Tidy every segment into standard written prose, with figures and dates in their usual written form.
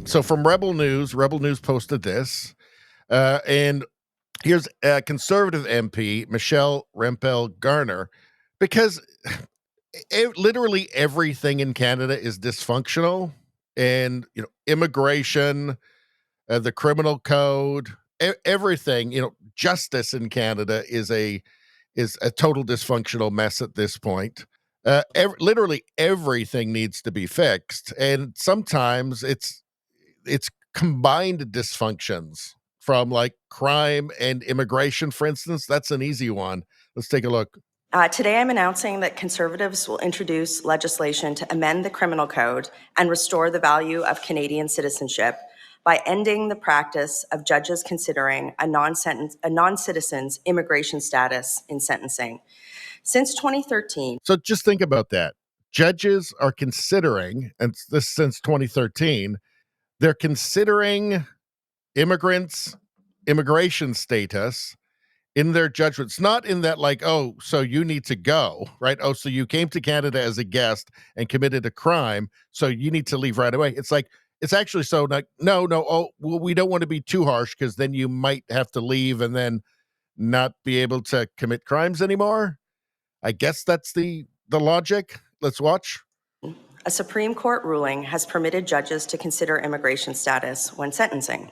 So from Rebel News posted this, and here's conservative MP Michelle Rempel Garner, because literally everything in Canada is dysfunctional, and immigration, the criminal code, everything. Justice in Canada is a total dysfunctional mess at this point. Literally everything needs to be fixed, and sometimes it's combined dysfunctions from like crime and immigration, for instance. That's an easy one. Let's take a look. Today, I'm announcing that Conservatives will introduce legislation to amend the criminal code and restore the value of Canadian citizenship by ending the practice of judges considering a non-citizen's immigration status in sentencing. Since 2013. So just think about that. Judges are considering, and this since 2013, they're considering immigrants' immigration status in their judgments, not in that like, oh, so you need to go, right? Oh, so you came to Canada as a guest and committed a crime, so you need to leave right away. It's like, it's actually so like, no, oh, well, we don't want to be too harsh because then you might have to leave and then not be able to commit crimes anymore. I guess that's the logic. Let's watch. A Supreme Court ruling has permitted judges to consider immigration status when sentencing.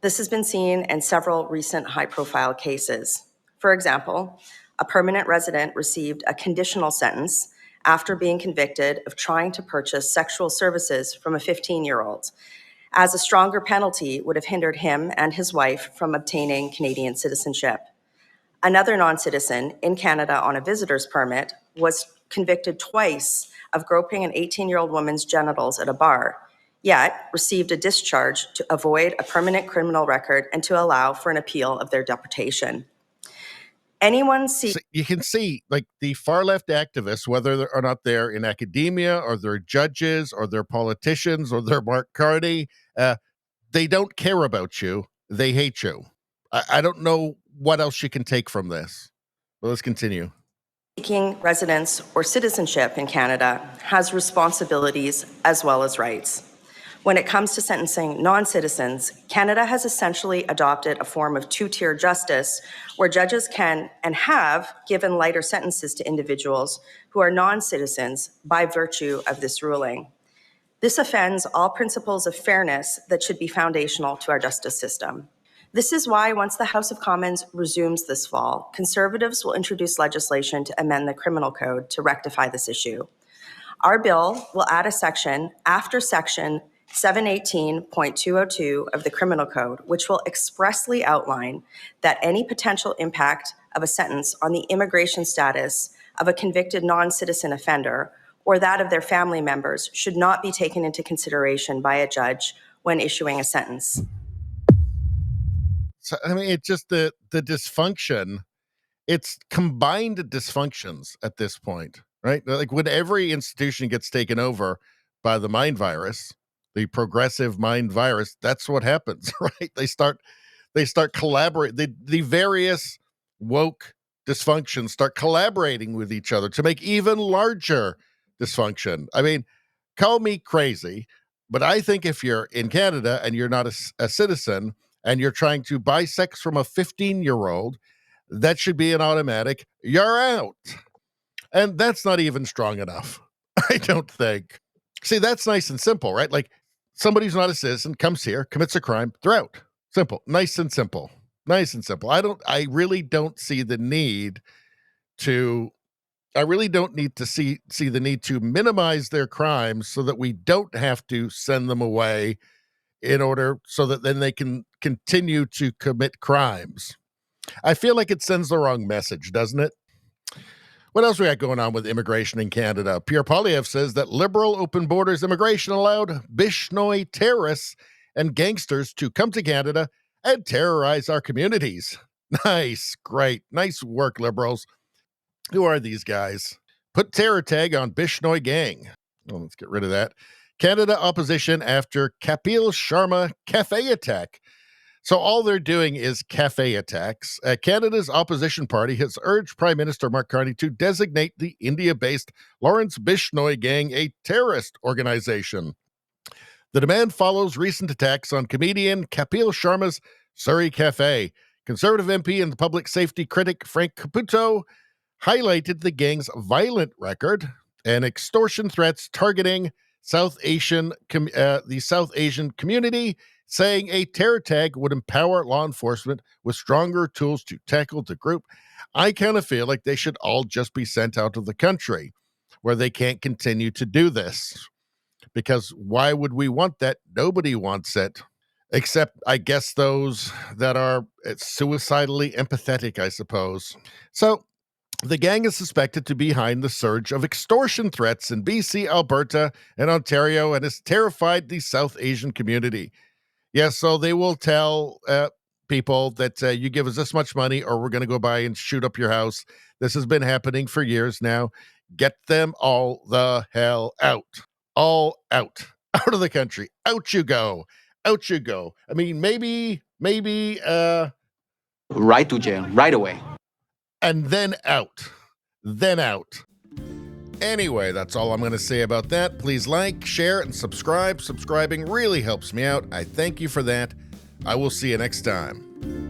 This has been seen in several recent high-profile cases. For example, a permanent resident received a conditional sentence after being convicted of trying to purchase sexual services from a 15-year-old, as a stronger penalty would have hindered him and his wife from obtaining Canadian citizenship. Another non-citizen in Canada on a visitor's permit was convicted twice of groping an 18-year-old woman's genitals at a bar, yet received a discharge to avoid a permanent criminal record and to allow for an appeal of their deportation. So you can see, like, the far left activists, whether or not they're in academia or they're judges or they're politicians or they're Mark Carney, they don't care about you. They hate you. I don't know what else you can take from this. But let's continue. Seeking residence or citizenship in Canada has responsibilities as well as rights. When it comes to sentencing non-citizens, Canada has essentially adopted a form of two-tier justice where judges can and have given lighter sentences to individuals who are non-citizens by virtue of this ruling. This offends all principles of fairness that should be foundational to our justice system. This is why, once the House of Commons resumes this fall, Conservatives will introduce legislation to amend the criminal code to rectify this issue. Our bill will add a section after Section 718.202 of the Criminal Code, which will expressly outline that any potential impact of a sentence on the immigration status of a convicted non-citizen offender or that of their family members should not be taken into consideration by a judge when issuing a sentence. So, I mean, it's just the dysfunction. It's combined dysfunctions at this point, right? Like when every institution gets taken over by the mind virus, the progressive mind virus, that's what happens, right? They start collaborating. The various woke dysfunctions start collaborating with each other to make even larger dysfunction. I mean, call me crazy, but I think if you're in Canada and you're not a citizen and you're trying to buy sex from a 15-year-old, that should be an automatic, you're out. And that's not even strong enough, I don't think. See, that's nice and simple, right? Like, somebody who's not a citizen comes here, commits a crime, they're out. Simple. Nice and simple. Nice and simple. I really don't see the need to see the need to minimize their crimes so that we don't have to send them away in order so that then they can continue to commit crimes. I feel like it sends the wrong message, doesn't it? What else we got going on with immigration in Canada? Pierre Poilievre says that liberal open borders immigration allowed Bishnoi terrorists and gangsters to come to Canada and terrorize our communities. Nice, great, nice work, Liberals. Who are these guys? Put terror tag on Bishnoi gang. Oh, let's get rid of that. Canada opposition after Kapil Sharma cafe attack. So all they're doing is cafe attacks. Canada's opposition party has urged Prime Minister Mark Carney to designate the India-based Lawrence Bishnoi gang a terrorist organization. The demand follows recent attacks on comedian Kapil Sharma's Surrey Cafe. Conservative MP and public safety critic Frank Caputo highlighted the gang's violent record and extortion threats targeting the South Asian community, saying a terror tag would empower law enforcement with stronger tools to tackle the group. I kind of feel like they should all just be sent out of the country where they can't continue to do this. Because why would we want that? Nobody wants it. Except, I guess, those that are suicidally empathetic, I suppose. So, the gang is suspected to be behind the surge of extortion threats in BC, Alberta, and Ontario, and has terrified the South Asian community. Yes, so they will tell people that you give us this much money or we're going to go by and shoot up your house. This has been happening for years now. Get them all the hell out. All out. Out of the country. Out you go. Out you go. I mean, maybe right to jail, right away. And then out. Then out. Anyway, that's all I'm going to say about that. Please like, share, and subscribe. Subscribing really helps me out. I thank you for that. I will see you next time.